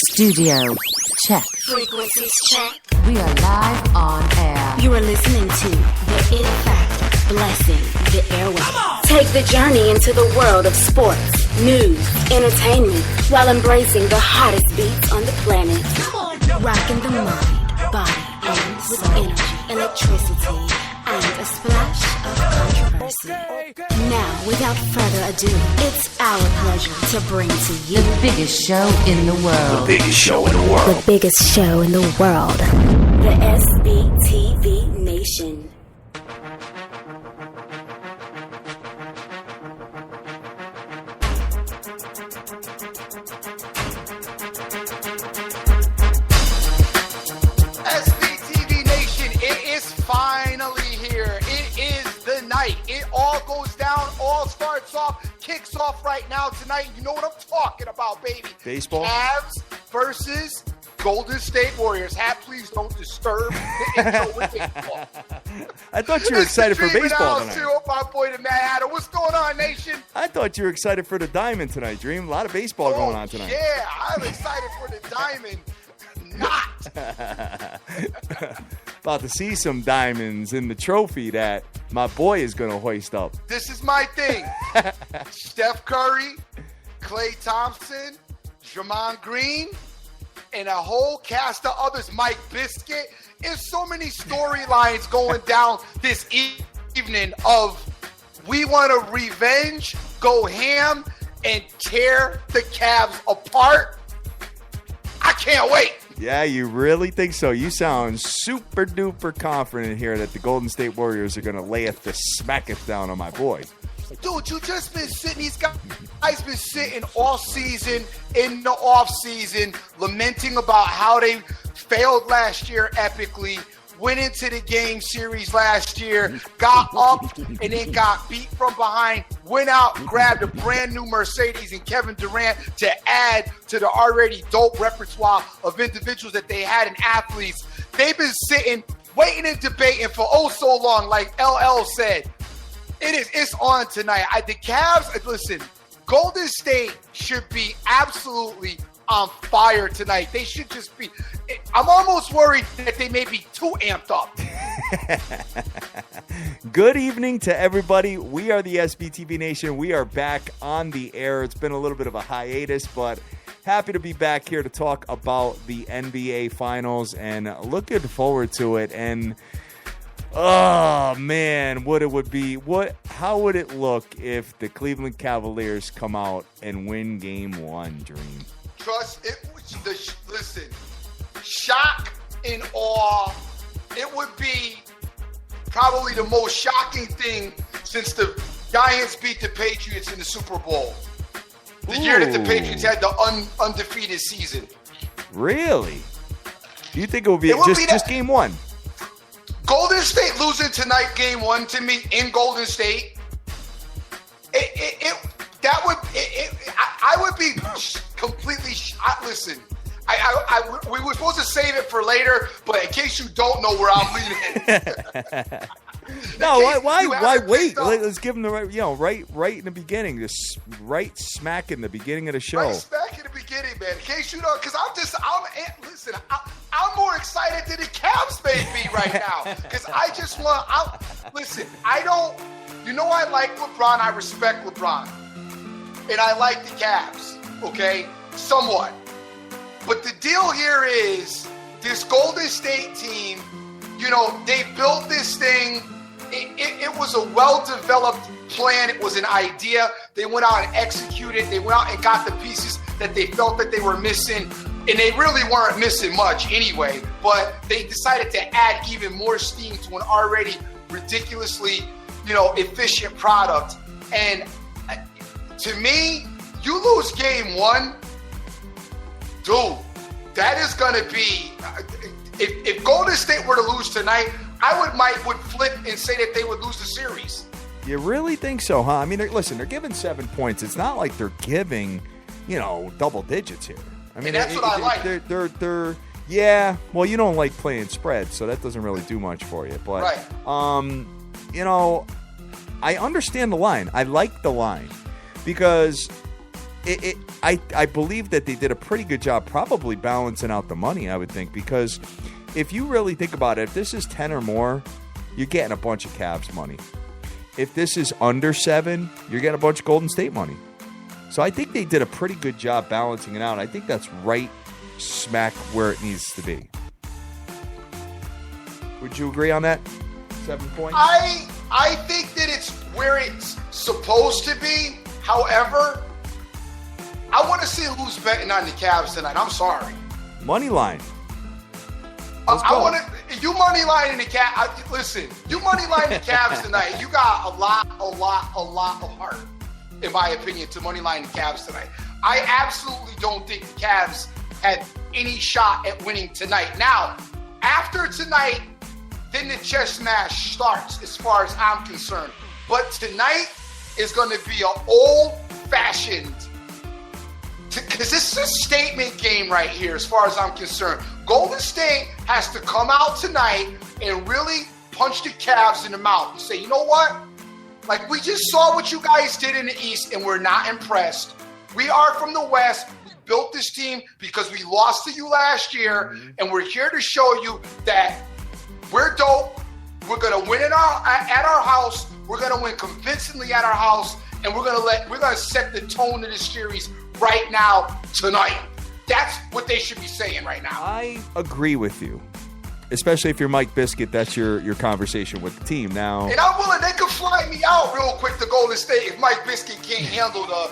Studio check. Frequencies check. We are live on air. You are listening to the In Fact Blessing the Airwaves. Take the journey into the world of sports, news, entertainment, while embracing the hottest beats on the planet. Rocking the mind, body, and with energy, electricity, and a splash of controversy. Now, without further ado, it's our pleasure to bring to you The biggest show in the world. The biggest show in the world. the biggest show in the world, the SBTV Nation. SBTV Nation, it is finally here. It is the night. It all goes down, all starts off, kicks off right now tonight. You know what I'm talking about, baby. Baseball? Cavs versus Golden State Warriors. Please don't disturb the intro with baseball. I thought you were excited for baseball tonight. tonight. My boy, the Mad Hatter. What's going on, Nation? I thought you were excited for the Diamond tonight, Dream. A lot of baseball going on tonight. Yeah, I'm excited for the Diamond. Not. About to see some diamonds in the trophy that my boy is going to hoist up. This is my thing. Steph Curry, Klay Thompson, Draymond Green, and a whole cast of others, Mike Biscuit. There's so many storylines going down this evening of we want to revenge, go ham, and tear the Cavs apart. I can't wait. Yeah, you really think so? You sound super duper confident here that the Golden State Warriors are going to layeth the smacketh down on my boy. Dude, you just been sitting, these guys been sitting all season, in the off season, lamenting about how they failed last year epically, went into the game series last year, got up and then got beat from behind, went out, grabbed a brand new Mercedes and Kevin Durant to add to the already dope repertoire of individuals that they had and athletes. They've been sitting, waiting and debating for so long, like LL said. It's on tonight. The Cavs, listen, Golden State should be absolutely on fire tonight. They should just be. I'm almost worried that they may be too amped up. Good evening to everybody. We are the SBTV Nation. We are back on the air. It's been a little bit of a hiatus, but happy to be back here to talk about the NBA Finals and looking forward to it. And oh man, what it would be! How would it look if the Cleveland Cavaliers come out and win Game 1, Dream? Trust it. Listen, shock and awe. It would be probably the most shocking thing since the Giants beat the Patriots in the Super Bowl. The year that the Patriots had the undefeated season. Really? Do you think it would be just Game 1? Golden State losing tonight, Game 1 to me in Golden State. I would be completely. Listen, we were supposed to save it for later, but in case you don't know where I'm leading. No, why wait? Let's give them the right in the beginning, just right smack in the beginning of the show. Right smack in the beginning, man. In case you don't, because I'm more excited than the Cavs may be right now. Because I just want, I like LeBron. I respect LeBron. And I like the Cavs, okay? Somewhat. But the deal here is this Golden State team, they built this thing. It was a well-developed plan. It was an idea. They went out and executed. They went out and got the pieces that they felt that they were missing. And they really weren't missing much anyway. But they decided to add even more steam to an already ridiculously, efficient product. And to me, you lose Game 1, dude, that is going to be if Golden State were to lose tonight, I would flip and say that they would lose the series. You really think so, huh? I mean, they're giving 7 points. It's not like they're giving, double digits here. I mean, and that's what I like. They're yeah. Well, you don't like playing spreads, so that doesn't really do much for you. But right. I understand the line. I like the line because I believe that they did a pretty good job probably balancing out the money, I would think, because if you really think about it, if this is 10 or more, you're getting a bunch of Cavs money. If this is under 7, you're getting a bunch of Golden State money. So I think they did a pretty good job balancing it out. I think that's right smack where it needs to be. Would you agree on that? 7 points? I think that it's where it's supposed to be. However, I want to see who's betting on the Cavs tonight. I'm sorry. Money line. I want to. You money line in the Cavs. Listen, you money line the Cavs tonight. You got a lot of heart, in my opinion, to money line the Cavs tonight. I absolutely don't think the Cavs had any shot at winning tonight. Now, after tonight, then the chess match starts, as far as I'm concerned. But tonight is going to be an old-fashioned, because this is a statement game right here, as far as I'm concerned. Golden State has to come out tonight and really punch the Cavs in the mouth and say, you know what? Like, we just saw what you guys did in the East, and we're not impressed. We are from the West. We built this team because we lost to you last year, and we're here to show you that we're dope. We're going to win at our house. We're going to win convincingly at our house, and we're going to set the tone of this series right now, tonight. That's what they should be saying right now. I agree with you, especially if you're Mike Biscuit. That's your conversation with the team now. And I'm willing. They could fly me out real quick to Golden State if Mike Biscuit can't handle the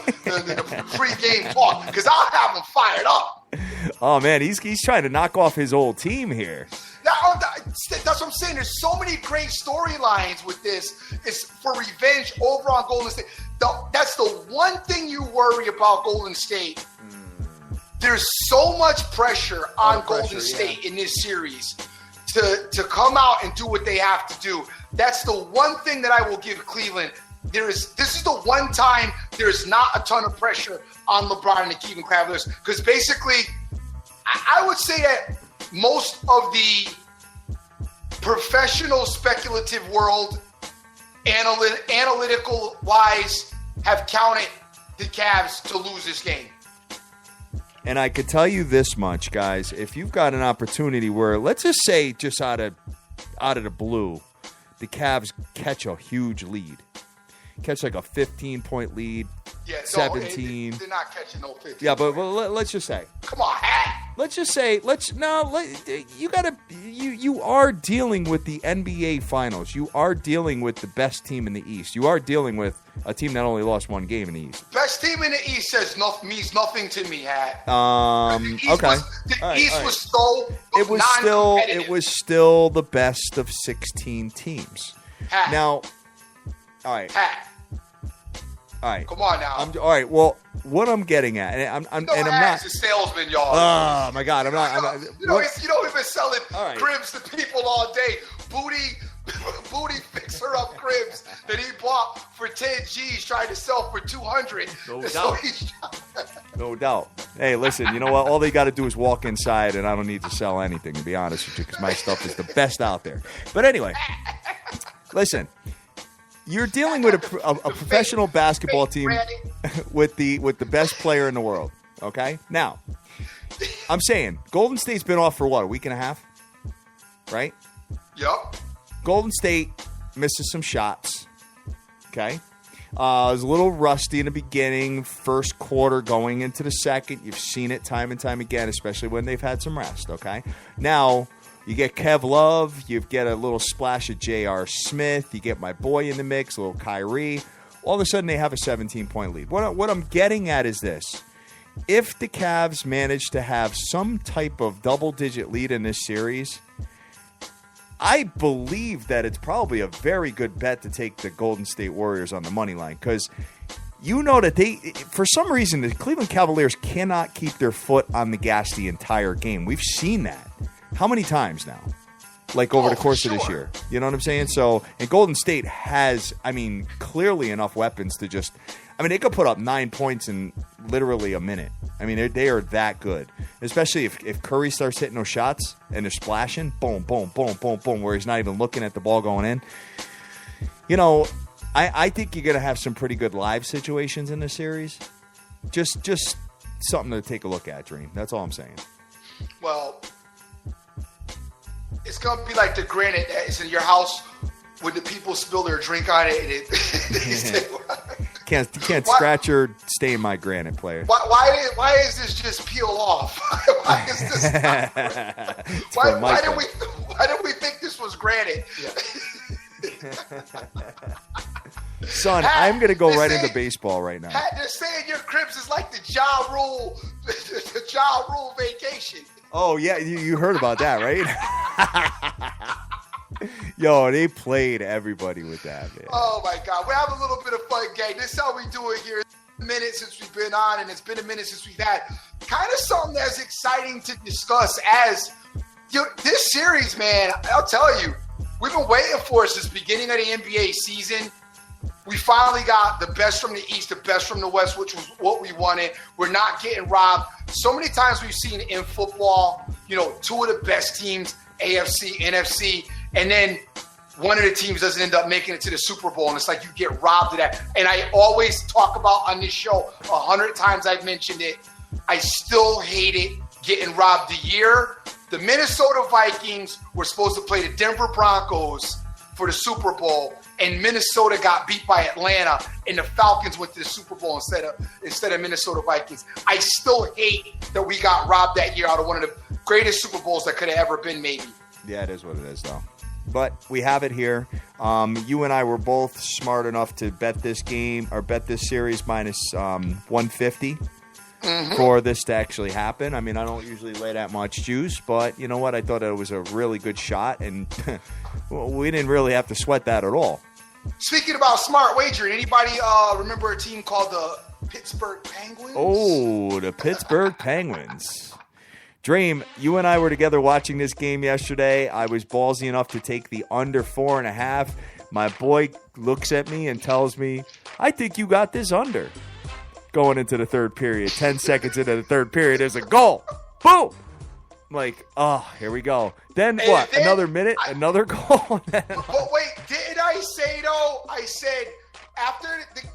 pregame talk, because I'll have him fired up. Oh man, he's trying to knock off his old team here. That's what I'm saying. There's so many great storylines with this. It's for revenge over on Golden State. That's the one thing you worry about Golden State. There's so much pressure on Golden State in this series to come out and do what they have to do. That's the one thing that I will give Cleveland. This is the one time there's not a ton of pressure on LeBron and the Cleveland Cavaliers, because basically I would say that most of the professional speculative world, analytical wise, have counted the Cavs to lose this game. And I could tell you this much, guys. If you've got an opportunity where, let's just say, just out of the blue, the Cavs catch a huge lead. Catch like a 15-point lead, yeah, 17. They're not catching no 15. Yeah, but let's just say. Come on, Hat. Let's just say, you are dealing with the NBA Finals. You are dealing with the best team in the East. You are dealing with a team that only lost one game in the East. Best team in the East means nothing to me, Hat. Okay. The East was so it was still the best of 16 teams. Hat. Now, all right. Hat. All right. Come on now. All right. Well, what I'm getting at, and I'm not a salesman, y'all. Oh my God, I'm not. We've been selling right. cribs to people all day. Booty fixer up cribs that he bought for 10 G's, tried to sell for 200. No doubt. Hey, listen, you know what? All they got to do is walk inside, and I don't need to sell anything, to be honest with you, because my stuff is the best out there. But anyway, listen. You're dealing with a professional basketball team with the best player in the world, okay? Now, I'm saying Golden State's been off for what, a week and a half? Right? Yep. Golden State misses some shots, okay? It was a little rusty in the beginning, first quarter going into the second. You've seen it time and time again, especially when they've had some rest, okay? Now, you get Kev Love, you get a little splash of J.R. Smith, you get my boy in the mix, a little Kyrie. All of a sudden, they have a 17-point lead. What I'm getting at is this. If the Cavs manage to have some type of double-digit lead in this series, I believe that it's probably a very good bet to take the Golden State Warriors on the money line, because you know that for some reason, the Cleveland Cavaliers cannot keep their foot on the gas the entire game. We've seen that. How many times now? Like over the course of this year. You know what I'm saying? So, and Golden State has, clearly enough weapons to just, they could put up 9 points in literally a minute. They are that good. Especially if Curry starts hitting those shots and they're splashing, boom, boom, boom, boom, boom, where he's not even looking at the ball going in. You know, I think you're going to have some pretty good live situations in this series. Just something to take a look at, Dream. That's all I'm saying. Well, it's gonna be like the granite that is in your house when the people spill their drink on it. And it Can't scratch or stain my granite, player. Why is this just peel off? Why is this? Why did we think this was granite? Son, I'm gonna go right into baseball right now. They're saying your cribs is like the Ja Rule, the Ja Rule vacation. Oh yeah, you heard about that, right? Yo, they played everybody with that, man. Oh my God, we have a little bit of fun, gang. This is how we do it here. It's been a minute since we've been on, and it's been a minute since we've had kind of something that's exciting to discuss. As this series, man, I'll tell you, we've been waiting for it since the beginning of the NBA season. We finally got the best from the East, the best from the West, which was what we wanted. We're not getting robbed. So many times we've seen in football, two of the best teams, AFC, NFC, and then one of the teams doesn't end up making it to the Super Bowl, and it's like you get robbed of that. And I always talk about on this show, 100 times I've mentioned it, I still hate it, getting robbed the year. The Minnesota Vikings were supposed to play the Denver Broncos for the Super Bowl, and Minnesota got beat by Atlanta, and the Falcons went to the Super Bowl instead of Minnesota Vikings. I still hate that we got robbed that year out of one of the greatest Super Bowls that could have ever been, maybe. Yeah, it is what it is, though. But we have it here. You and I were both smart enough to bet this game or bet this series minus 150 for this to actually happen. I mean, I don't usually lay that much juice, but you know what? I thought it was a really good shot, and we didn't really have to sweat that at all. Speaking about smart wagering, anybody remember a team called the Pittsburgh Penguins? Oh, the Pittsburgh Penguins. Dream, you and I were together watching this game yesterday. I was ballsy enough to take the under 4.5. My boy looks at me and tells me, I think you got this under. Going into the third period, 10 seconds into the third period, there's a goal. Boom! I'm like, oh, here we go. Then and what? Then another minute, another goal. But wait, didn't I say, though? I said,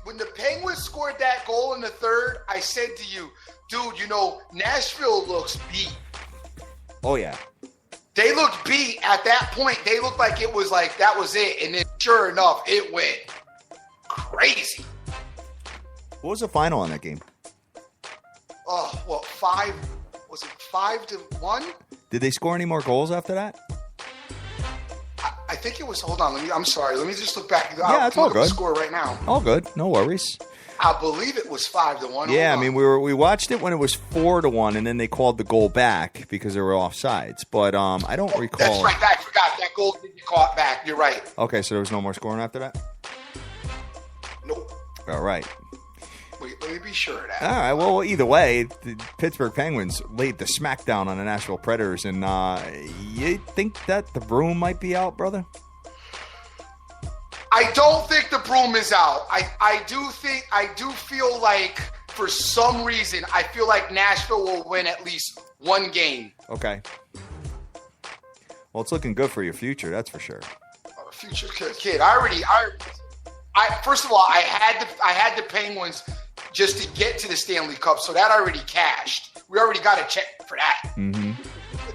when the Penguins scored that goal in the third, I said to you, dude, Nashville looks beat. Oh, yeah. They looked beat at that point. They looked like it was like that was it. And then sure enough, it went crazy. What was the final on that game? Oh, well, 5-1? Did they score any more goals after that? I think it was, hold on, I'm sorry. Let me just look back. Yeah, it's all good. The score right now. All good. No worries. I believe it was 5-1. Yeah, I mean, we watched it when it was 4-1, and then they called the goal back because they were offsides. But I don't recall. That's right. I forgot that goal didn't get caught back. You're right. Okay, so there was no more scoring after that? Nope. All right. Wait, let me be sure of that. All right. Well, either way, the Pittsburgh Penguins laid the smackdown on the Nashville Predators, and you think that the broom might be out, brother? I don't think the broom is out. I do feel like for some reason, I feel like Nashville will win at least one game. Okay. Well, it's looking good for your future, that's for sure. Future kid. First of all, I had the Penguins just to get to the Stanley Cup, so that already cashed. We already got a check for that. Mm-hmm.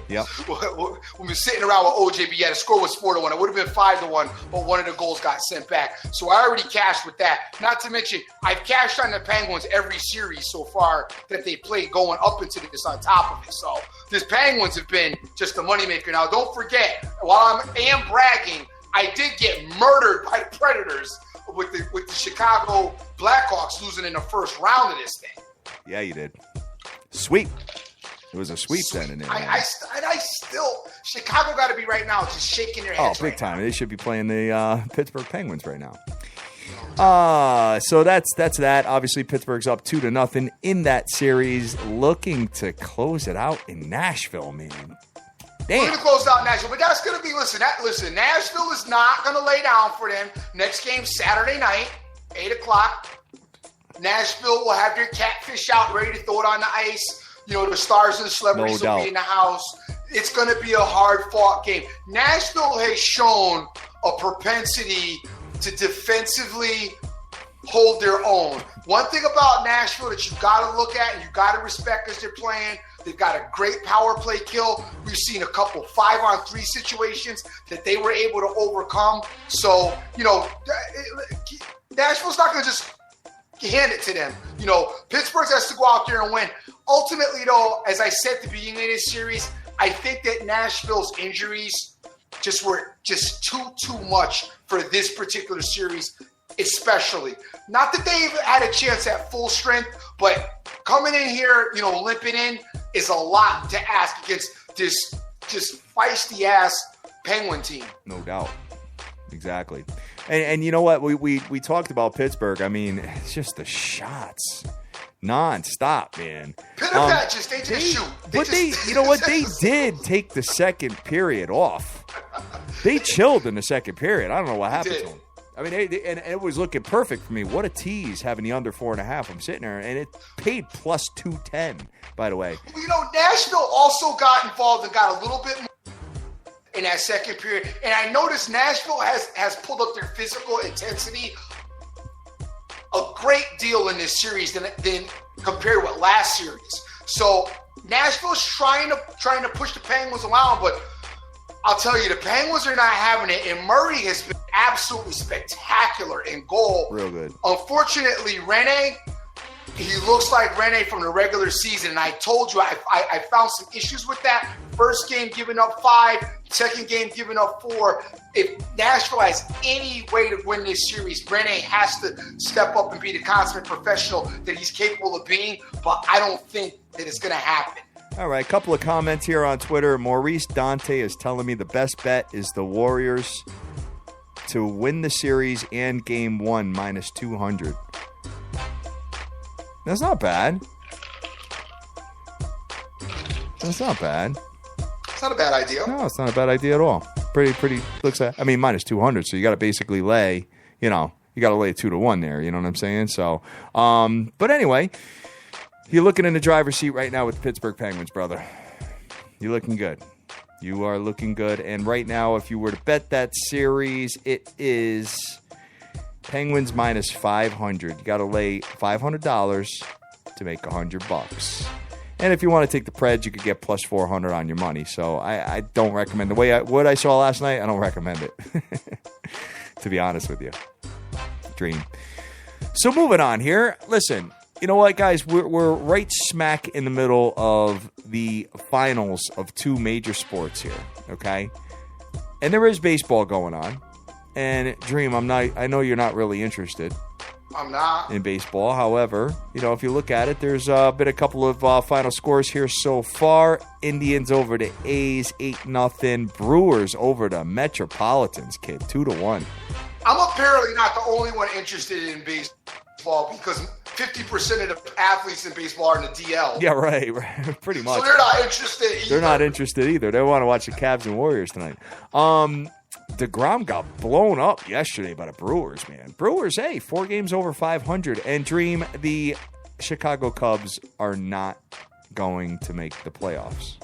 Yep. When we were sitting around with OJB, the score was 4-1. It would have been 5-1, but one of the goals got sent back. So I already cashed with that. Not to mention, I've cashed on the Penguins every series so far that they played going up into this on top of it. So the Penguins have been just a moneymaker. Now, don't forget, while I am bragging, I did get murdered by the Predators with the Chicago Blackhawks losing in the first round of this thing. Yeah, you did. Sweep. It was a sweep then in there. I still, Chicago got to be right now just shaking their heads. Oh, big right time. now. They should be playing the Pittsburgh Penguins right now. So that's that. Obviously, Pittsburgh's up 2-0 in that series, looking to close it out in Nashville, man. Damn. We're going to close out Nashville, but that's going to be, listen, Nashville is not going to lay down for them. Next game, Saturday night, 8 o'clock. Nashville will have their catfish out, ready to throw it on the ice. The stars and the celebrities will be in the house. It's going to be a hard-fought game. Nashville has shown a propensity to defensively hold their own. One thing about Nashville that you got to look at and you got to respect as they're playing, they've got a great power play kill. We've seen a couple 5-on-3 situations that they were able to overcome. So, Nashville's not going to just hand it to them. Pittsburgh has to go out there and win. Ultimately, though, as I said at the beginning of this series, I think that Nashville's injuries were too much for this particular series, especially. Not that they've had a chance at full strength, but coming in here, limping in is a lot to ask against this just feisty-ass Penguin team. No doubt. Exactly. And you know what? We talked about Pittsburgh. I mean, it's just the shots. Non-stop, man. They just shoot. They did take the second period off. They chilled in the second period. I don't know what happened to them. I mean, and it was looking perfect for me. What a tease having the under 4.5. I'm sitting there, and it paid plus 210, by the way. Nashville also got involved and got a little bit more in that second period. And I noticed Nashville has pulled up their physical intensity a great deal in this series than compared with last series. So Nashville's trying to push the Penguins around, but I'll tell you, the Penguins are not having it, and Murray has been absolutely spectacular in goal. Real good. Unfortunately, Rene, he looks like Rene from the regular season, and I told you I found some issues with that. First game giving up 5, second game giving up 4. If Nashville has any way to win this series, Rene has to step up and be the consummate professional that he's capable of being, but I don't think that it's going to happen. All right, a couple of comments here on Twitter. Maurice Dante is telling me the best bet is the Warriors to win the series and game 1 minus 200. That's not bad. That's not bad. It's not a bad idea. No, it's not a bad idea at all. Pretty looks at, minus 200, so you got to basically lay, you got to lay 2-1 there, you know what I'm saying? So, but anyway, you're looking in the driver's seat right now with the Pittsburgh Penguins, brother. You're looking good. You are looking good. And right now, if you were to bet that series, it is Penguins minus 500. You got to lay $500 to make $100. And if you want to take the Preds, you could get plus 400 on your money. So I don't recommend what I saw last night. I don't recommend it, to be honest with you. Dream. So moving on here. Listen, you know what, guys? We're right smack in the middle of the finals of 2 major sports here. Okay, and there is baseball going on. And Dream, I know you're not really interested. I'm not. In baseball. However, if you look at it, there's been a couple of final scores here so far. Indians over the A's, 8-0. Brewers over the Metropolitans, kid, 2-1. I'm apparently not the only one interested in baseball because 50% of the athletes in baseball are in the DL. Yeah, right. Pretty much. So they're not interested either. They're not interested either. They want to watch the Cavs and Warriors tonight. DeGrom got blown up yesterday by the Brewers, man. Brewers, 4 games over 500. And Dream, the Chicago Cubs are not going to make the playoffs.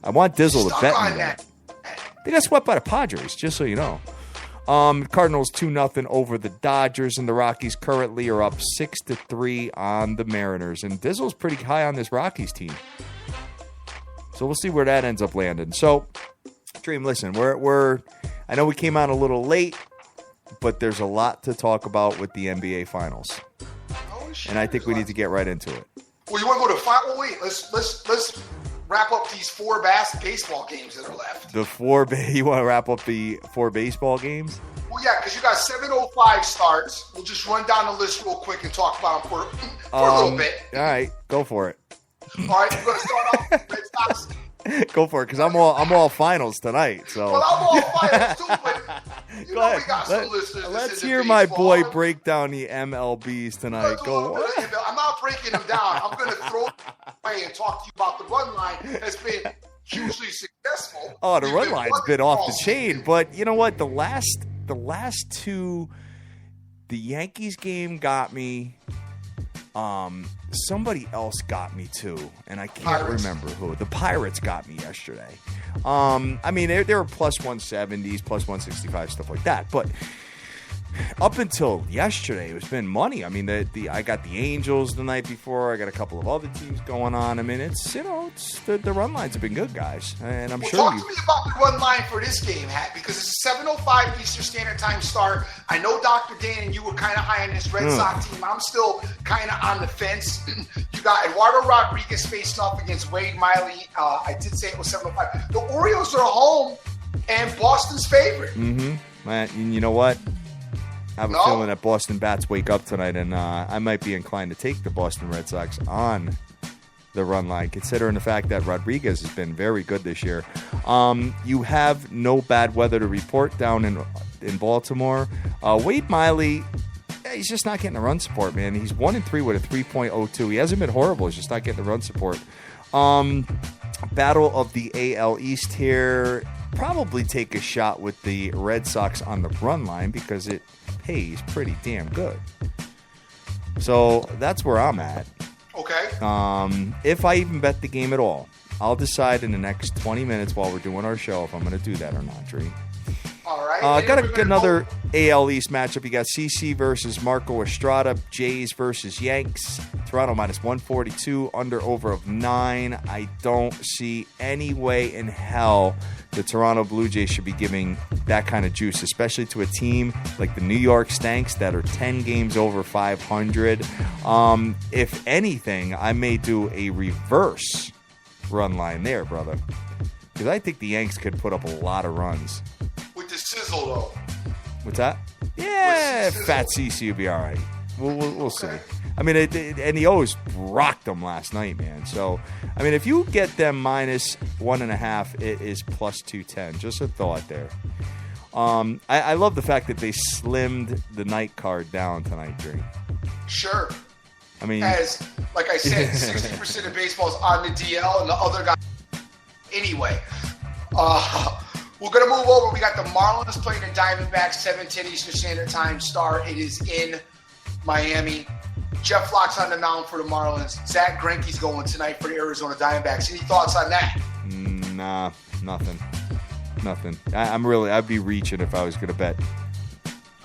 I want Dizzle to bet me that. They got swept by the Padres, just so you know. Cardinals 2-0 over the Dodgers, and the Rockies currently are up 6-3 on the Mariners. And Dizzle's pretty high on this Rockies team. So we'll see where that ends up landing. So, Dream, listen, I know we came out a little late, but there's a lot to talk about with the NBA Finals. Oh, shit. And I think we need to get right into it. Well, you want to go to final? Wait, let's wrap up these 4 baseball games that are left. You want to wrap up the 4 baseball games? Well, yeah, because you got 7:05 starts. We'll just run down the list real quick and talk about them for a little bit. All right, go for it. All right, we're going to start off with Red Sox. Go for it, because I'm all finals tonight. So. Well, I'm all finals too, but Go ahead. we got some listeners. Let's hear my boy break down the MLBs tonight. Go. I'm not breaking them down. I'm going to throw it away and talk to you about the run line that's been hugely successful. Oh, the run line's been off the chain. But you know what? The last 2, the Yankees game got me. Somebody else got me too, and I can't remember who. The Pirates got me yesterday. They were plus 170s, plus 165, stuff like that. But Up until yesterday, it's been money. I mean, I got the Angels the night before. I got a couple of other teams going on. I mean, it's the run lines have been good, guys, and I'm sure talk you. to me about the run line for this game, Hat, because it's a 7:05 Eastern Standard Time start. I know Dr. Dan and you were kind of high on this Red Sox team. I'm still kind of on the fence. You got Eduardo Rodriguez facing off against Wade Miley. I did say it was 7:05. The Orioles are home and Boston's favorite. And you know what? I have a feeling that Boston bats wake up tonight, and I might be inclined to take the Boston Red Sox on the run line, considering the fact that Rodriguez has been very good this year. You have no bad weather to report down in Baltimore. Wade Miley, he's just not getting the run support, man. He's 1-3 with a 3.02. He hasn't been horrible. He's just not getting the run support. Battle of the AL East here. Probably take a shot with the Red Sox on the run line because it pays pretty damn good. So that's where I'm at. Okay. If I even bet the game at all, I'll decide in the next 20 minutes while we're doing our show if I'm going to do that or not, Dree. All right. Got another AL East matchup. You got CC versus Marco Estrada, Jays versus Yanks. Toronto minus 142, under over of 9. I don't see any way in hell the Toronto Blue Jays should be giving that kind of juice, especially to a team like the New York Stanks that are 10 games over 500. If anything, I may do a reverse run line there, brother, because I think the Yanks could put up a lot of runs. With the sizzle, though. What's that? Yeah, Fat CC will be all right. We'll see. I mean, and he always rocked them last night, man. So, I mean, if you get them minus 1.5, it is plus 210. Just a thought there. I love the fact that they slimmed the night card down tonight, Dree. Sure. I mean, as like I said, 60% of baseball is on the DL, and the other guy. Anyway, we're gonna move over. We got the Marlins playing the Diamondbacks, 7:10 Eastern Standard Time start. It is in Miami. Jeff Locke's on the mound for the Marlins. Zach Greinke's going tonight for the Arizona Diamondbacks. Any thoughts on that? Nah, nothing. I'd be reaching if I was going to bet.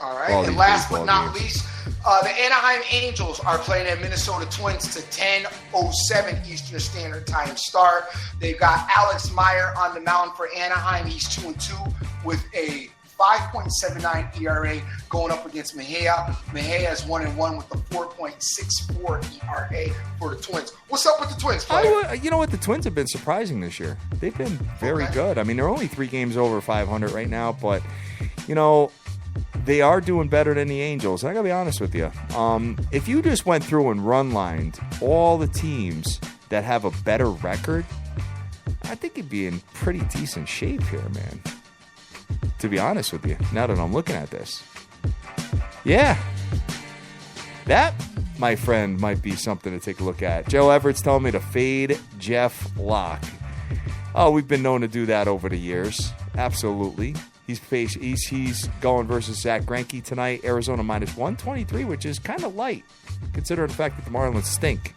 All right. And last but not least, the Anaheim Angels are playing at Minnesota Twins to 10:07 Eastern Standard Time start. They've got Alex Meyer on the mound for Anaheim. He's 2-2 with a 5.79 ERA going up against Mejia. Mejia is 1-1 with a 4.64 ERA for the Twins. What's up with the Twins, player? You know what? The Twins have been surprising this year. They've been very good. I mean, they're only 3 games over 500 right now, but, you know, they are doing better than the Angels. I got to be honest with you. If you just went through and run lined all the teams that have a better record, I think you'd be in pretty decent shape here, man. To be honest with you, now that I'm looking at this. Yeah. That, my friend, might be something to take a look at. Joe Everett's telling me to fade Jeff Locke. Oh, we've been known to do that over the years. Absolutely. He's going versus Zach Greinke tonight. Arizona minus 123, which is kind of light, considering the fact that the Marlins stink.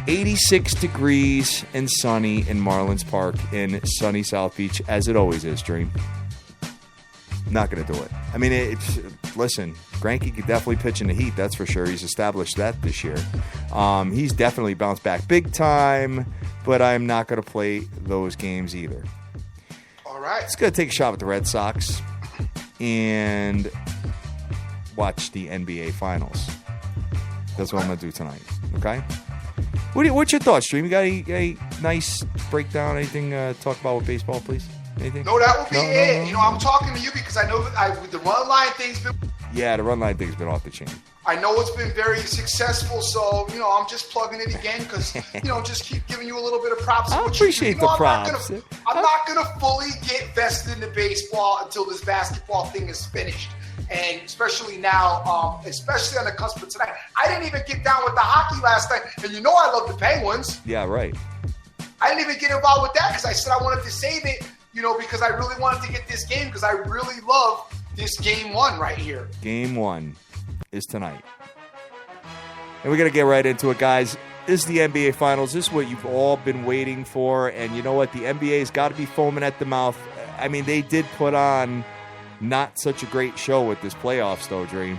86 degrees and sunny in Marlins Park in sunny South Beach, as it always is, Dream. Not going to do it. I mean, listen, Greinke could definitely pitch in the heat, that's for sure. He's established that this year. He's definitely bounced back big time, but I'm not going to play those games either. All right. It's going to take a shot with the Red Sox and watch the NBA Finals. That's what I'm going to do tonight, okay? What's your thoughts, Stream? You got a nice breakdown? Anything to talk about with baseball, please? Anything? No, that will be it. You know, I'm talking to you because I know that the run line thing's been... Yeah, the run line thing's been off the chain. I know it's been very successful, so, you know, I'm just plugging it again because, you know, just keep giving you a little bit of props. I appreciate the props. I'm not going to fully get vested into baseball until this basketball thing is finished. And especially now, especially on the cusp of tonight. I didn't even get down with the hockey last night. And you know I love the Penguins. Yeah, right. I didn't even get involved with that because I said I wanted to save it, you know, because I really wanted to get this game because I really love this game 1 right here. Game 1 is tonight. And we're going to get right into it, guys. This is the NBA Finals. This is what you've all been waiting for. And you know what? The NBA's got to be foaming at the mouth. I mean, they did put on not such a great show with this playoffs, though, Dream.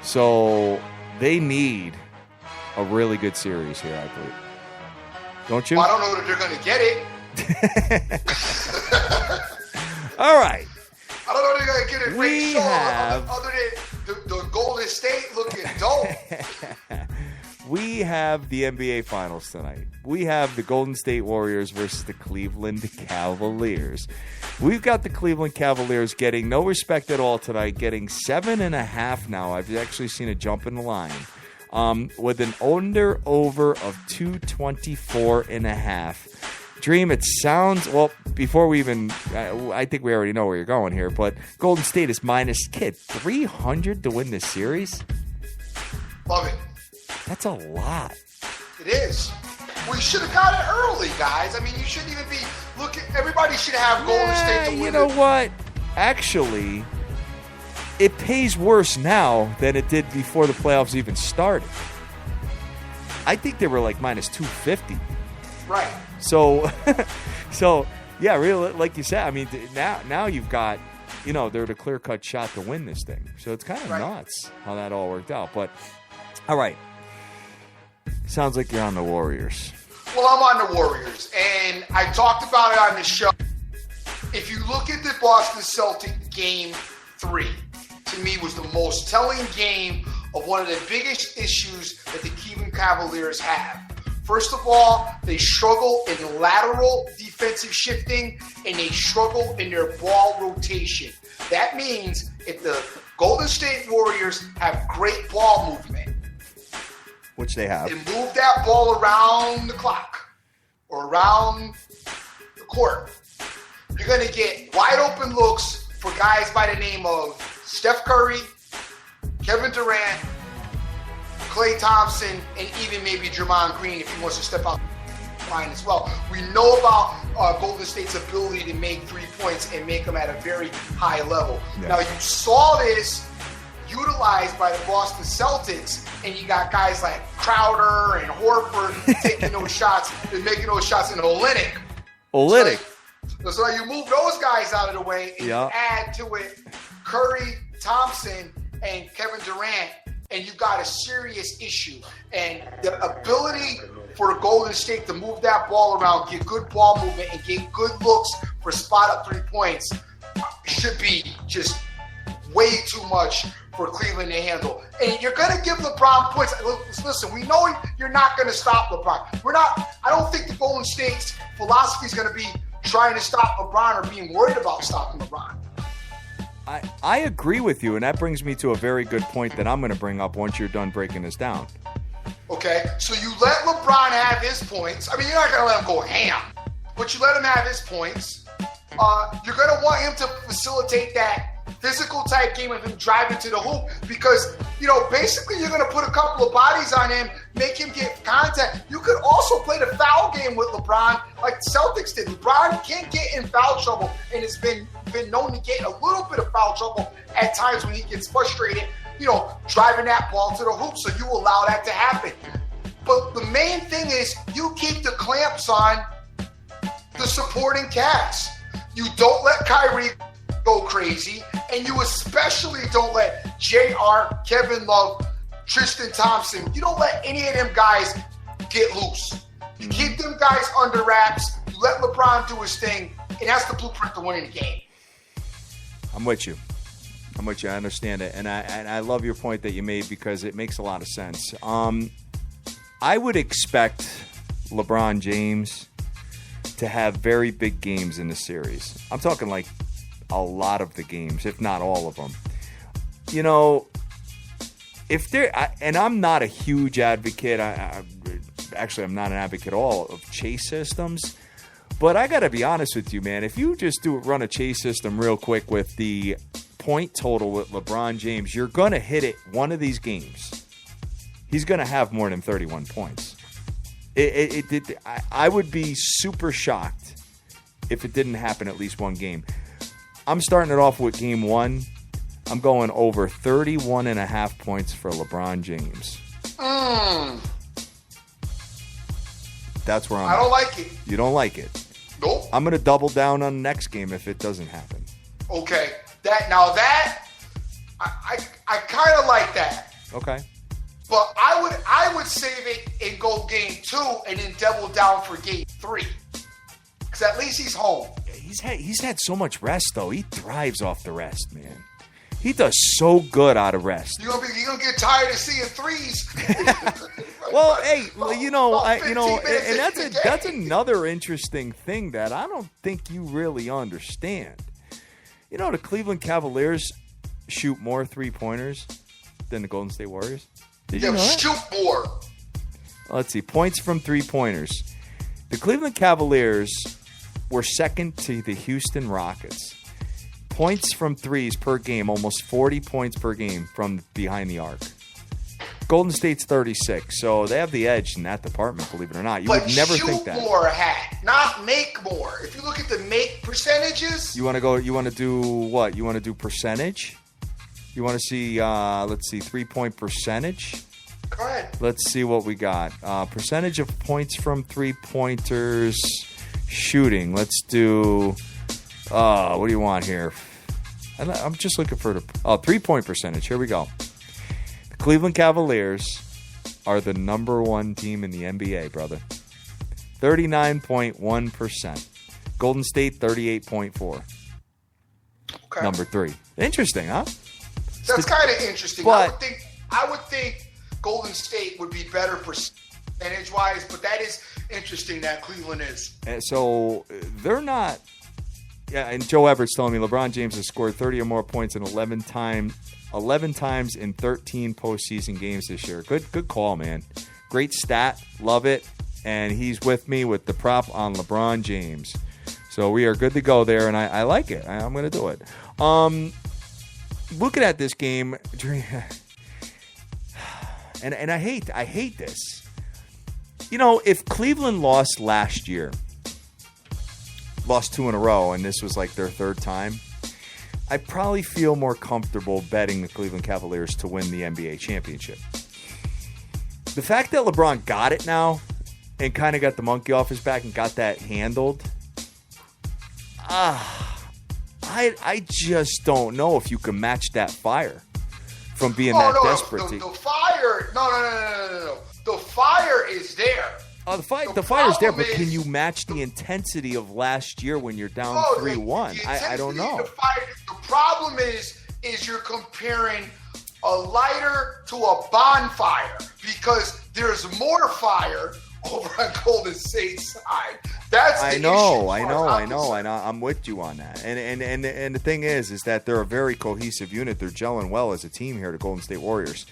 So they need a really good series here, I believe. Don't you? Well, I don't know that they're going to get it. All right. I don't know if they're going to get it. We have... Other than the Golden State looking dope. We have the NBA Finals tonight. We have the Golden State Warriors versus the Cleveland Cavaliers. We've got the Cleveland Cavaliers getting no respect at all tonight, getting 7.5 now. I've actually seen a jump in the line. With an under-over of 224.5. Dream, it sounds, well, before we even, I think we already know where you're going here, but Golden State is minus, 300 to win this series? Love it. That's a lot. It is. We should have got it early, guys. I mean, you shouldn't even be looking. Everybody should have Golden State to win. You know what? Actually, it pays worse now than it did before the playoffs even started. I think they were like minus 250. Right. So yeah, really, like you said, I mean, now you've got, they're the clear-cut shot to win this thing. So it's kind of nuts how that all worked out. But, all right. Sounds like you're on the Warriors. Well, I'm on the Warriors, and I talked about it on the show. If you look at the Boston Celtics game 3, to me was the most telling game of one of the biggest issues that the Cleveland Cavaliers have. First of all, they struggle in lateral defensive shifting, and they struggle in their ball rotation. That means if the Golden State Warriors have great ball movement, which they have, and move that ball around the clock or around the court, you're going to get wide open looks for guys by the name of Steph Curry, Kevin Durant, Klay Thompson, and even maybe Draymond Green if he wants to step out line as well. We know about Golden State's ability to make 3 points and make them at a very high level. Yeah. Now, you saw this utilized by the Boston Celtics, and you got guys like Crowder and Horford taking those shots and making those shots in Olynyk. So you move those guys out of the way and you add to it Curry, Thompson, and Kevin Durant, and you've got a serious issue. And the ability for Golden State to move that ball around, get good ball movement, and get good looks for spot-up 3 points should be just way too much for Cleveland to handle. And you're going to give LeBron points. Listen, we know you're not going to stop LeBron. I don't think the Golden State's philosophy is going to be trying to stop LeBron or being worried about stopping LeBron. I agree with you, and that brings me to a very good point that I'm going to bring up once you're done breaking this down. Okay, so you let LeBron have his points. I mean, you're not going to let him go ham, but you let him have his points. You're going to want him to facilitate that physical type game of him driving to the hoop because, basically you're going to put a couple of bodies on him, make him get contact. You could also play the foul game with LeBron like the Celtics did. LeBron can't get in foul trouble and has been known to get a little bit of foul trouble at times when he gets frustrated, driving that ball to the hoop. So you allow that to happen. But the main thing is you keep the clamps on the supporting cast. You don't let Kyrie go crazy, and you especially don't let JR, Kevin Love, Tristan Thompson, you don't let any of them guys get loose. You keep them guys under wraps, you let LeBron do his thing, and that's the blueprint to winning the game. I'm with you. I understand it, and I love your point that you made because it makes a lot of sense. I would expect LeBron James to have very big games in the series. I'm talking like a lot of the games, if not all of them. If they're, and I'm not a huge advocate, actually I'm not an advocate at all of chase systems, but I got to be honest with you, man. If you just run a chase system real quick with the point total with LeBron James, you're going to hit it one of these games. He's going to have more than 31 points. I would be super shocked if it didn't happen at least one game. I'm starting it off with game 1. I'm going over 31.5 points for LeBron James. That's where I'm at. I don't like it. You don't like it? Nope. I'm going to double down on the next game if it doesn't happen. Okay. I kind of like that. Okay. But I would save it and go game 2 and then double down for game 3. Because at least he's home. He's had so much rest, though. He thrives off the rest, man. He does so good out of rest. You're gonna get tired of seeing threes. Well, hey, and that's game. another interesting thing that I don't think you really understand. You know, the Cleveland Cavaliers shoot more 3-pointers than the Golden State Warriors. Did you know that? Shoot more. Let's see. Points from 3-pointers. The Cleveland Cavaliers were second to the Houston Rockets. Points from threes per game, almost 40 points per game from behind the arc. Golden State's 36, so they have the edge in that department, believe it or not. You would never think that. Shoot more, not make more. If you look at the make percentages. You want to do what? You want to do percentage? You want to see, let's see, 3-point percentage? Go ahead. Let's see what we got. Percentage of points from 3-pointers shooting. Let's do, what do you want here? I'm just looking for the 3-point percentage. Here we go. The Cleveland Cavaliers are the number 1 team in the NBA, brother. 39.1%. Golden State, 38.4. Okay. Number 3. Interesting, huh? That's kind of interesting. But, I would think Golden State would be better percentage-wise, but that is interesting that Cleveland is. So they're not. Yeah, and Joe Everett's telling me LeBron James has scored 30 or more points in 11 times in 13 postseason games this year. Good call, man. Great stat. Love it. And he's with me with the prop on LeBron James. So we are good to go there, and I like it. I'm going to do it. Looking at this game, and I hate this. You know, if Cleveland lost last year, lost 2 in a row, and this was like their 3rd time, I probably feel more comfortable betting the Cleveland Cavaliers to win the NBA championship. The fact that LeBron got it now and kind of got the monkey off his back and got that handled, I just don't know if you can match that fire from being desperate. The fire, no. The fire is there. Oh, the fire's there, but can you match the intensity of last year when you're down 3-1? I don't know. The problem is you're comparing a lighter to a bonfire because there's more fire over on Golden State's side. That's the issue. I know. I'm with you on that. And the thing is that they're a very cohesive unit. They're gelling well as a team here, the Golden State Warriors.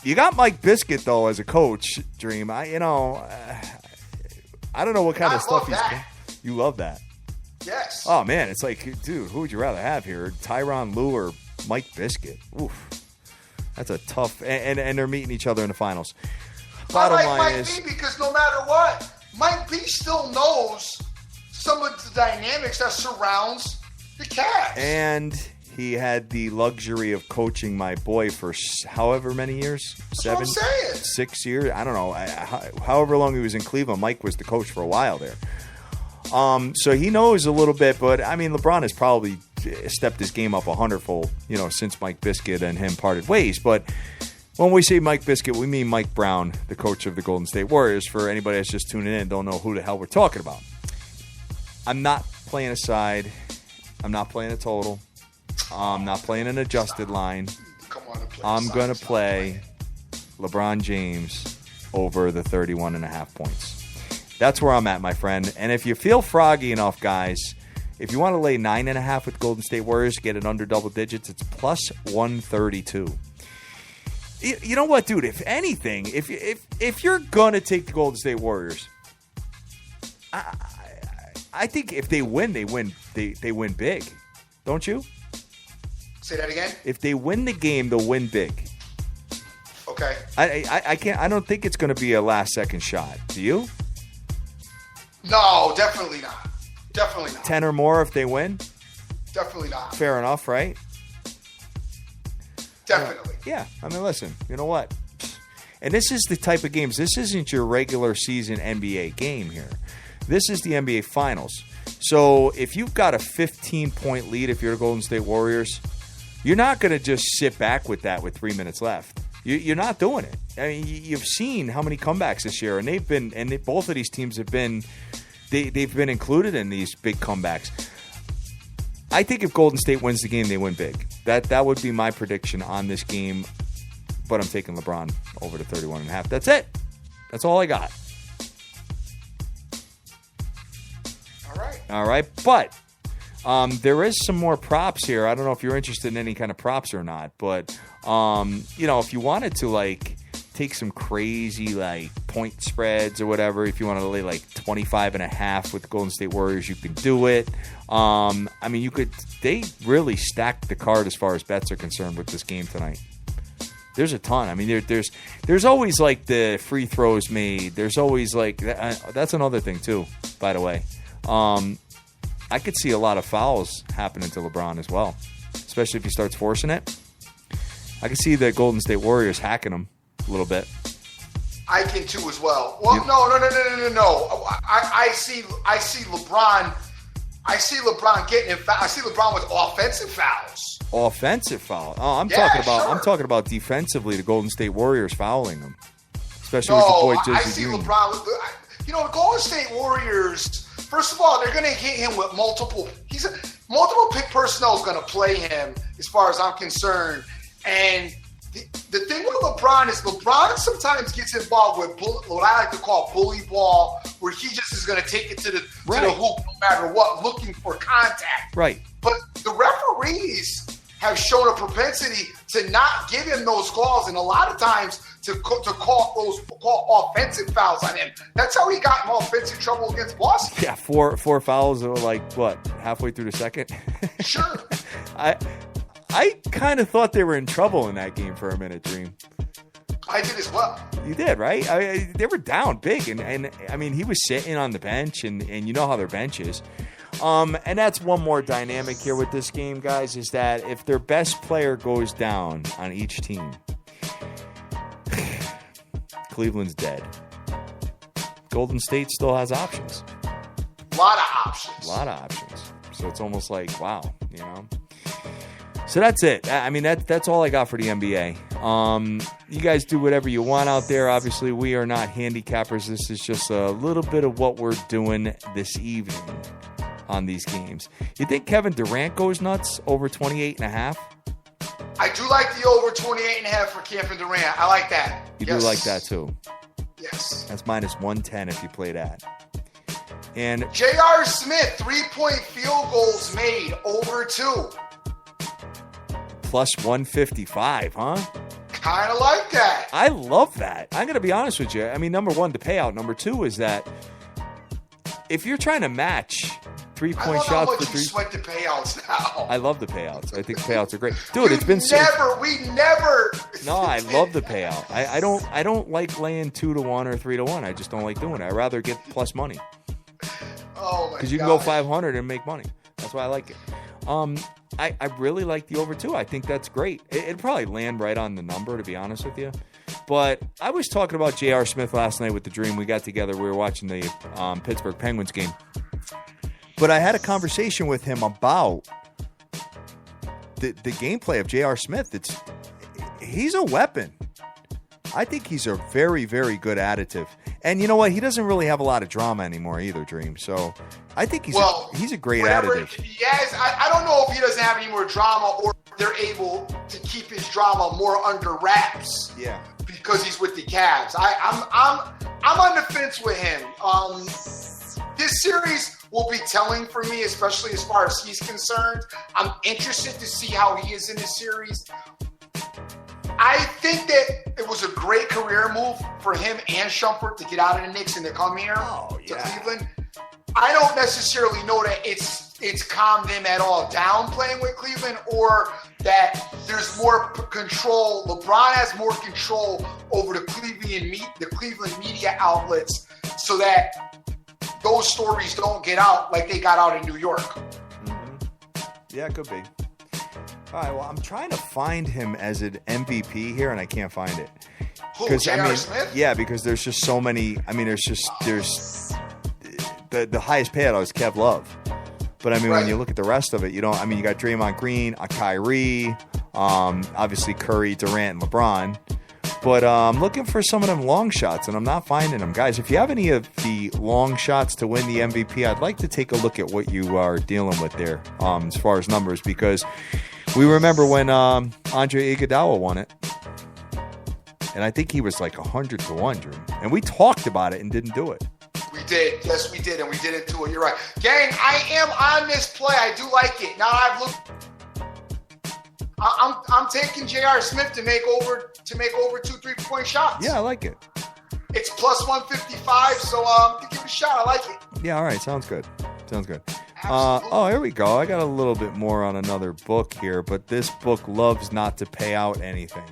You got Mike Biscuit though as a coach, Dream. I don't know what kind of stuff you love that. Yes. Oh man, it's like, dude, who would you rather have here, Tyronn Lue or Mike Biscuit? Oof, that's a tough. And they're meeting each other in the finals. Bottom line Mike is, B because no matter what, Mike B still knows some of the dynamics that surrounds the Cavs. And he had the luxury of coaching my boy for however many years? 7, 6 years? I don't know. However long he was in Cleveland, Mike was the coach for a while there. So he knows a little bit, but I mean, LeBron has probably stepped his game up 100-fold, since Mike Biscuit and him parted ways. But when we say Mike Biscuit, we mean Mike Brown, the coach of the Golden State Warriors. For anybody that's just tuning in and don't know who the hell we're talking about. I'm not playing a side. I'm not playing a total. I'm not playing an adjusted line. I'm going to play LeBron James over the 31.5 points. That's where I'm at, my friend. And if you feel froggy enough, guys, if you want to lay 9.5 with Golden State Warriors, get it under double digits, it's plus 132. You know what, dude? If anything, if you're going to take the Golden State Warriors, I think if they win, they win big. Don't you? Say that again? If they win the game, they'll win big. Okay. I don't think it's going to be a last-second shot. Do you? No, definitely not. Definitely not. 10 or more if they win? Definitely not. Fair enough, right? Definitely. Yeah. I mean, listen, you know what? And this is the type of games. This isn't your regular season NBA game here. This is the NBA Finals. So if you've got a 15-point lead, if you're the Golden State Warriors, you're not going to just sit back with that with 3 minutes left. You're not doing it. I mean, you've seen how many comebacks this year, and both of these teams have been, they've been included in these big comebacks. I think if Golden State wins the game, they win big. That would be my prediction on this game, but I'm taking LeBron over to 31.5. That's it. That's all I got. All right, but there is some more props here. I don't know if you're interested in any kind of props or not, but if you wanted to like take some crazy like point spreads or whatever, if you want to lay like 25.5 with the Golden State Warriors, you can do it. You could. They really stacked the card as far as bets are concerned with this game tonight. There's a ton. I mean, there's always like the free throws made. There's always like that's another thing too, by the way. I could see a lot of fouls happening to LeBron as well, especially if he starts forcing it. I could see the Golden State Warriors hacking him a little bit. I can too as well. Well, no. I see LeBron. I see LeBron getting in foul. I see LeBron with offensive fouls. Offensive foul. Oh, I'm talking about defensively. The Golden State Warriors fouling them, especially with the boy Jersey I see Green. LeBron. The Golden State Warriors. First of all, they're going to hit him with multiple pick personnel is going to play him, as far as I'm concerned. And the thing with LeBron is LeBron sometimes gets involved with what I like to call bully ball, where he just is going to take it to the hoop no matter what, looking for contact. Right. But the referees have shown a propensity to not give him those calls, and a lot of times to call offensive fouls on him. That's how he got in offensive trouble against Boston. Yeah, four fouls are like what, halfway through the second? Sure. I kind of thought they were in trouble in that game for a minute, Dream. I did as well. You did, right? They were down big, and I mean, he was sitting on the bench, and you know how their bench is. And that's one more dynamic here with this game, guys, is that if their best player goes down on each team, Cleveland's dead. Golden State still has options. A lot of options. So it's almost like, wow, So that's it. I mean, that's all I got for the NBA. You guys do whatever you want out there. Obviously, we are not handicappers. This is just a little bit of what we're doing this evening on these games. You think Kevin Durant goes nuts over 28.5? I do like the over 28.5 for Kevin Durant. I like that. You do like that too? Yes. That's minus 110 if you play that. And J.R. Smith, 3-point field goals made, over 2. Plus 155, huh? Kind of like that. I love that. I'm going to be honest with you. I mean, number one, the payout. Number two is that if you're trying to match 3-point shots for 3. I love how much for 3. you sweat the payouts now. I love the payouts. I think payouts are great. Dude, it's been so... We never... No, I love the payout. I don't like laying 2-1 or 3-1. I just don't like doing it. I'd rather get plus money. Oh, my God. Because you can go 500 and make money. That's why I like it. I really like the over 2. I think that's great. It'd probably land right on the number, to be honest with you. But I was talking about J.R. Smith last night with the Dream. We got together. We were watching the Pittsburgh Penguins game. But I had a conversation with him about the gameplay of J.R. Smith. He's a weapon. I think he's a very, very good additive. And you know what? He doesn't really have a lot of drama anymore either, Dream. So I think he's a great additive. Yes, I don't know if he doesn't have any more drama or they're able to keep his drama more under wraps. Yeah. Because he's with the Cavs. I'm on the fence with him. This series will be telling for me, especially as far as he's concerned. I'm interested to see how he is in this series. I think that it was a great career move for him and Shumpert to get out of the Knicks and to come here to Cleveland. I don't necessarily know that it's calmed them at all down playing with Cleveland, or that there's more control. LeBron has more control over the Cleveland media outlets, so that those stories don't get out like they got out in New York. Mm-hmm. Yeah, it could be. All right, well, I'm trying to find him as an MVP here, and I can't find it. Who, J.R. Smith? Yeah, because there's just so many. I mean, there's the highest payout is Kev Love. But I mean, Right. when you look at the rest of it, you don't. I mean, you got Draymond Green, a Kyrie, obviously Curry, Durant, and LeBron. But I'm looking for some of them long shots, and I'm not finding them. Guys, if you have any of the long shots to win the MVP, I'd like to take a look at what you are dealing with there as far as numbers, because we remember when Andre Iguodala won it, and I think he was like 100 to 1, Drew. And we talked about it and didn't do it. We did. Yes, we did, and we didn't do it. You're right. Gang, I am on this play. I do like it. Now I've looked. I'm taking J.R. Smith to make over 2 3-point shots. Yeah, I like it. It's plus 155, so give it a shot. I like it. Yeah, all right. Sounds good. Sounds good. Absolutely. Here we go. I got a little bit more on another book here, but this book loves not to pay out anything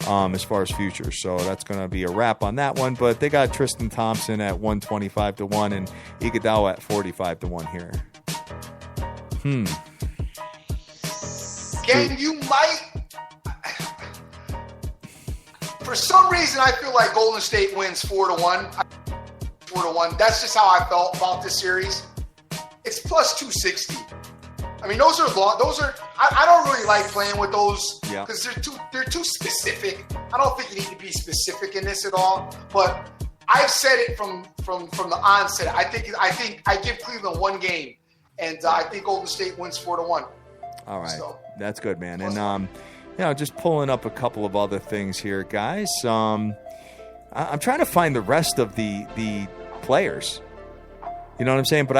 as far as futures. So that's going to be a wrap on that one. But they got Tristan Thompson at 125 to 1 and Iguodala at 45 to 1 here. Gang, you might. For some reason, I feel like Golden State wins 4-1. 4-1. That's just how I felt about this series. It's plus 260. I mean, those are long. Those are. I don't really like playing with those because they're too specific. I don't think you need to be specific in this at all. But I've said it from the onset. I think I give Cleveland one game, and I think Golden State wins 4-1. All right, So, that's good, man. And just pulling up a couple of other things here, guys. I'm trying to find the rest of the players. You know what I'm saying? But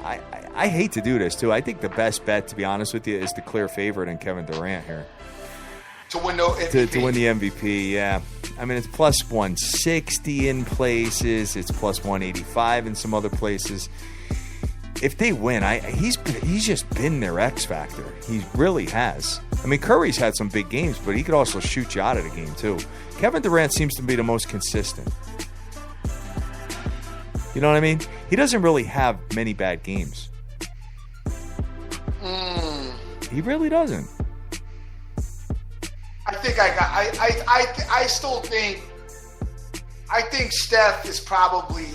I hate to do this too. I think the best bet, to be honest with you, is the clear favorite in Kevin Durant here to win the MVP. to win the MVP. Yeah, I mean it's plus 160 in places. It's plus 185 in some other places. If they win, he's just been their X factor. He really has. I mean, Curry's had some big games, but he could also shoot you out of the game too. Kevin Durant seems to be the most consistent. You know what I mean? He doesn't really have many bad games. He really doesn't. I still think. I think Steph is probably.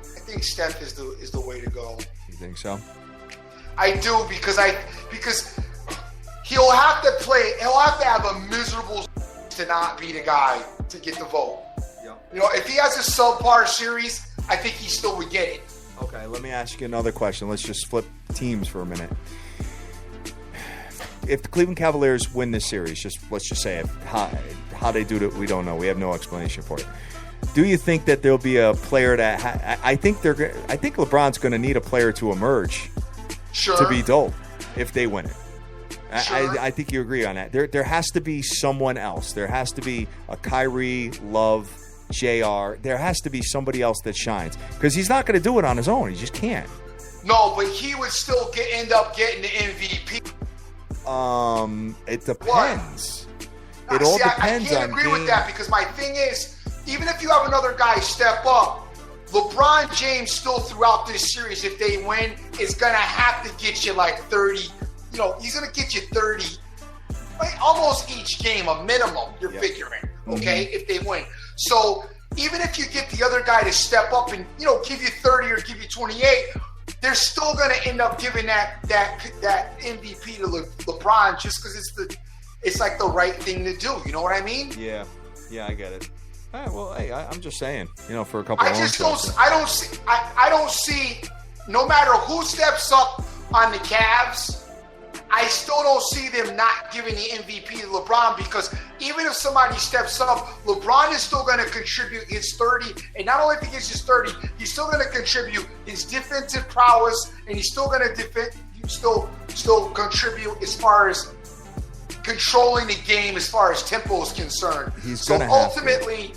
I think Steph is the way to go. You think so? I do because he'll have to play. He'll have to have a miserable to not be the guy to get the vote. You know, if he has a subpar series, I think he still would get it. Okay, let me ask you another question. Let's just flip teams for a minute. If the Cleveland Cavaliers win this series, let's just say it, how they do it, we don't know. We have no explanation for it. Do you think that there'll be a player that I think LeBron's going to need a player to emerge to be dope if they win it. Sure. I think you agree on that. There has to be someone else. There has to be a Kyrie, Love, JR. There has to be somebody else that shines because he's not going to do it on his own. He just can't. No, but he would still end up getting the MVP. It depends. It all depends on. I can't agree with that because my thing is, even if you have another guy step up, LeBron James still throughout this series, if they win, is gonna have to get you like 30. You know, he's gonna get you 30, like almost each game, a minimum. You're figuring, okay, if they win. So even if you get the other guy to step up and give you 30 or give you 28. They're still going to end up giving that MVP to LeBron just because it's like the right thing to do. You know what I mean? Yeah, I get it. All right, well, hey, I'm just saying, for a couple. I don't see. No matter who steps up on the Cavs, I still don't see them not giving the MVP to LeBron because even if somebody steps up, LeBron is still going to contribute his 30. And not only if he gets his 30, he's still going to contribute his defensive prowess, and he's still going to still contribute as far as controlling the game as far as tempo is concerned. So ultimately,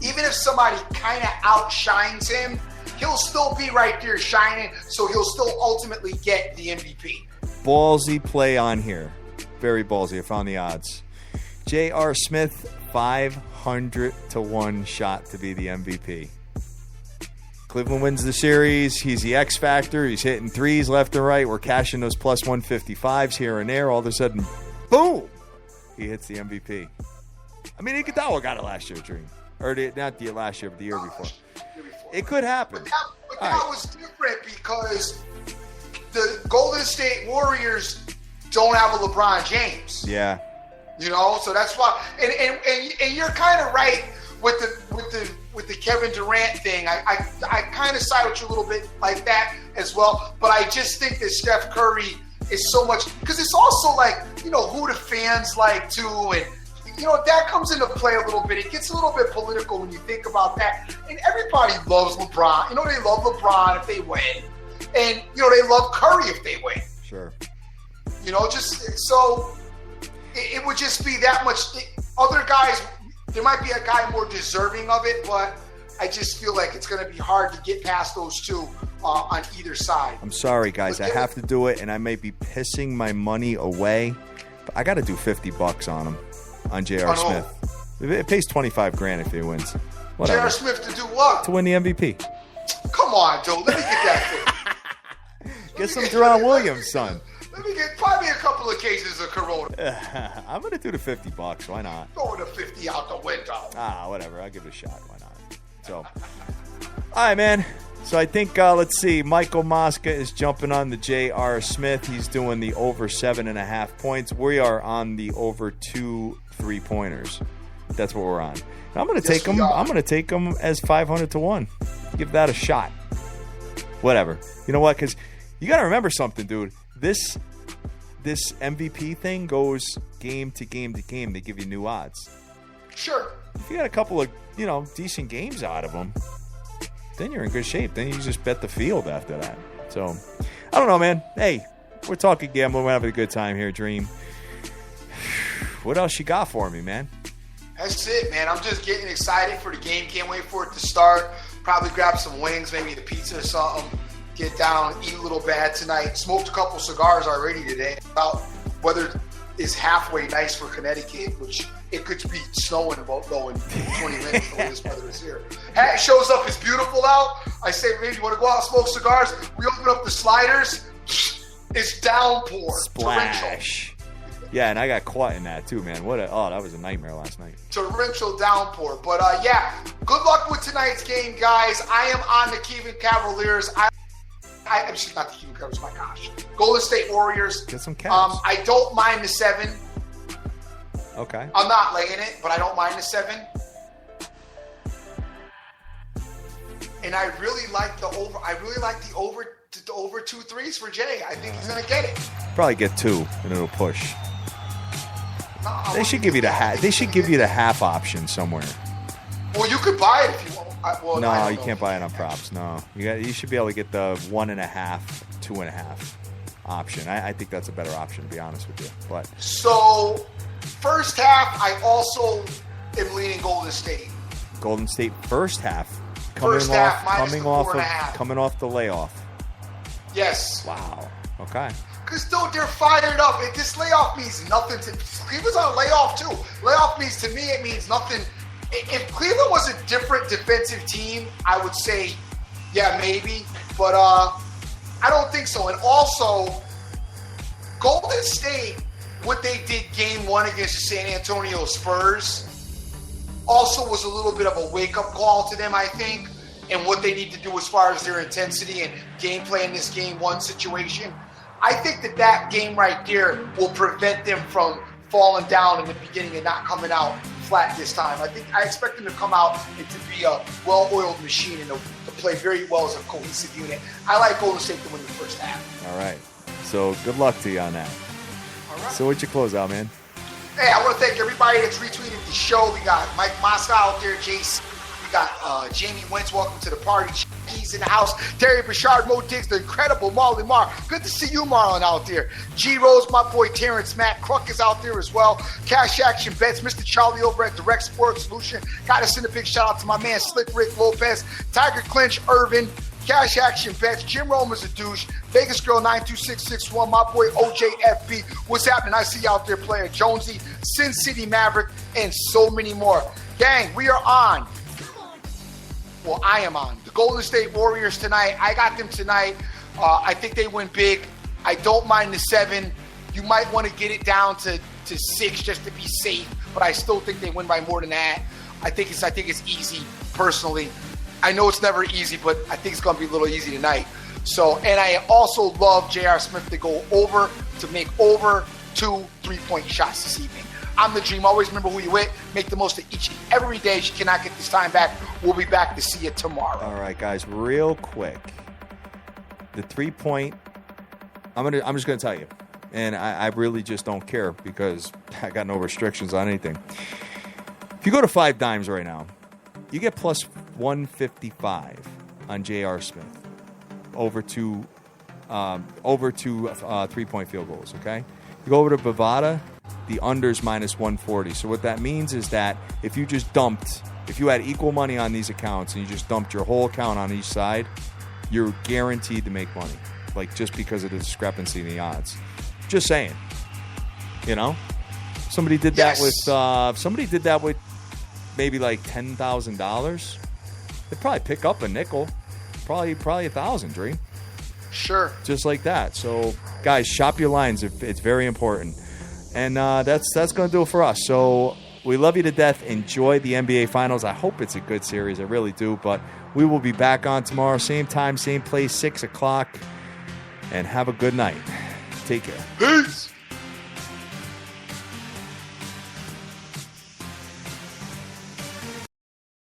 even if somebody kind of outshines him, he'll still be right there shining, so he'll still ultimately get the MVP. Ballsy play on here. Very ballsy. I found the odds. J.R. Smith, 500 to 1 shot to be the MVP. Cleveland wins the series. He's the X factor. He's hitting threes left and right. We're cashing those plus 155s here and there. All of a sudden, boom! He hits the MVP. I mean, Iguodala got it last year, Dream. Or not the last year, but the year before. It could happen. But Now it's different because the Golden State Warriors don't have a LeBron James. Yeah. You know, so that's why. And you're kind of right with the Kevin Durant thing. I kind of side with you a little bit like that as well. But I just think that Steph Curry is so much, because it's also like, you know, who the fans like too, and you know, that comes into play a little bit. It gets a little bit political when you think about that. And everybody loves LeBron. You know, they love LeBron if they win. And, you know, they love Curry if they win. Sure. You know, just so it would just be that much. Other guys, there might be a guy more deserving of it, but I just feel like it's going to be hard to get past those two on either side. I'm sorry, guys. I have to do it, and I may be pissing my money away, but I got to do $50 on him. On J.R. Smith. It pays $25,000 if he wins. Whatever. J.R. Smith to do what? To win the MVP. Come on, dude. Let me get that thing. Get some Deron Williams, son. Let me get probably a couple of cases of Corona. I'm going to do the $50. Why not? Throwing the 50 out the window. Whatever. I'll give it a shot. Why not? So, all right, man. So I think, let's see, Michael Mosca is jumping on the J.R. Smith. He's doing the over 7.5 points. We are on the over 2 3-pointers. That's what we're on. And I'm going to take him. I'm going to take him as 500 to 1. Give that a shot. Whatever. You know what? Because you got to remember something, dude. This MVP thing goes game to game to game. They give you new odds. Sure. If you got a couple of, you know, decent games out of them, then you're in good shape. Then you just bet the field after that. So, I don't know, man. Hey, we're talking gambling. We're having a good time here, Dream. What else you got for me, man? That's it, man. I'm just getting excited for the game. Can't wait for it to start. Probably grab some wings, maybe the pizza or something. Get down, eat a little bad tonight. Smoked a couple cigars already today. About weather is halfway nice for Connecticut, which it could be snowing about going 20 minutes the way this weather is here. Hat shows up, it's beautiful out. I say, maybe you want to go out and smoke cigars? We open up the sliders. It's downpour. Splash. Yeah, and I got caught in that too, man. That was a nightmare last night. Torrential downpour. But yeah, good luck with tonight's game, guys. I am on the Cleveland Cavaliers. I'm just not the Cleveland Cavaliers, my gosh. Golden State Warriors. Get some caps. I don't mind the 7. Okay. I'm not laying it, but I don't mind the 7. And I really like the over. I really like the over 2 threes for Jay. I think he's gonna get it. Probably get 2, and it'll push. They should give you the half. They should give you the half option somewhere. Well, you could buy it if you want. No, you can't buy it on props. No, you should be able to get the 1.5, 2.5 option. I think that's a better option, to be honest with you. But so, first half, I also am leaning Golden State. Golden State first half, coming off the layoff. Yes. Wow. Okay. Because, dude, they're fired up. This layoff means nothing to Cleveland's on a layoff, too. Layoff means, to me, it means nothing. If Cleveland was a different defensive team, I would say, yeah, maybe. But I don't think so. And also, Golden State, what they did game 1 against the San Antonio Spurs, also was a little bit of a wake-up call to them, I think, and what they need to do as far as their intensity and gameplay in this game 1 situation. I think that game right there will prevent them from falling down in the beginning and not coming out flat this time. I expect them to come out and to be a well-oiled machine and to play very well as a cohesive unit. I like Golden State to win the first half. All right. So good luck to you on that. All right. So what'd you close out, man? Hey, I want to thank everybody that's retweeted the show. We got Mike Mosca out there, JC. We got Jamie Wentz. Welcome to the party. He's in the house. Terry Bouchard, Mo Diggs, the incredible Marley Marr. Good to see you, Marlon, out there. G Rose, my boy Terrence Matt. Kruk is out there as well. Cash Action Bets, Mr. Charlie over at Direct Sports Solution. Got to send a big shout out to my man Slick Rick Lopez, Tiger Clinch, Irvin, Cash Action Bets, Jim Rome is a douche, Vegas Girl 92661, my boy OJFB. What's happening? I see you out there, player Jonesy, Sin City Maverick, and so many more. Gang, we are on. Well, I am on. The Golden State Warriors tonight. I got them tonight. I think they win big. I don't mind the 7. You might want to get it down to 6 just to be safe, but I still think they win by more than that. I think it's easy, personally. I know it's never easy, but I think it's going to be a little easy tonight. So, and I also love J.R. Smith to go over, to make over 2 3-point shots this evening. I'm the Dream. Always remember who you with. Make the most of each and every day. She cannot get this time back. We'll be back to see you tomorrow. All right, guys, real quick. The 3-point, I'm just gonna tell you, and I really just don't care because I got no restrictions on anything. If you go to 5 dimes right now, you get plus 155 on J.R. Smith over 2 3-point field goals. Okay, you go over to Bovada, the under's minus 140. So what that means is that if you had equal money on these accounts and you just dumped your whole account on each side, you're guaranteed to make money, like just because of the discrepancy in the odds. Just saying, somebody did that with maybe like $10,000. They'd probably pick up a nickel, probably $1,000, Dream. Sure. Just like that. So, guys, shop your lines. It's very important. And that's going to do it for us. So we love you to death. Enjoy the NBA Finals. I hope it's a good series. I really do. But we will be back on tomorrow. Same time, same place, 6 o'clock. And have a good night. Take care. Peace.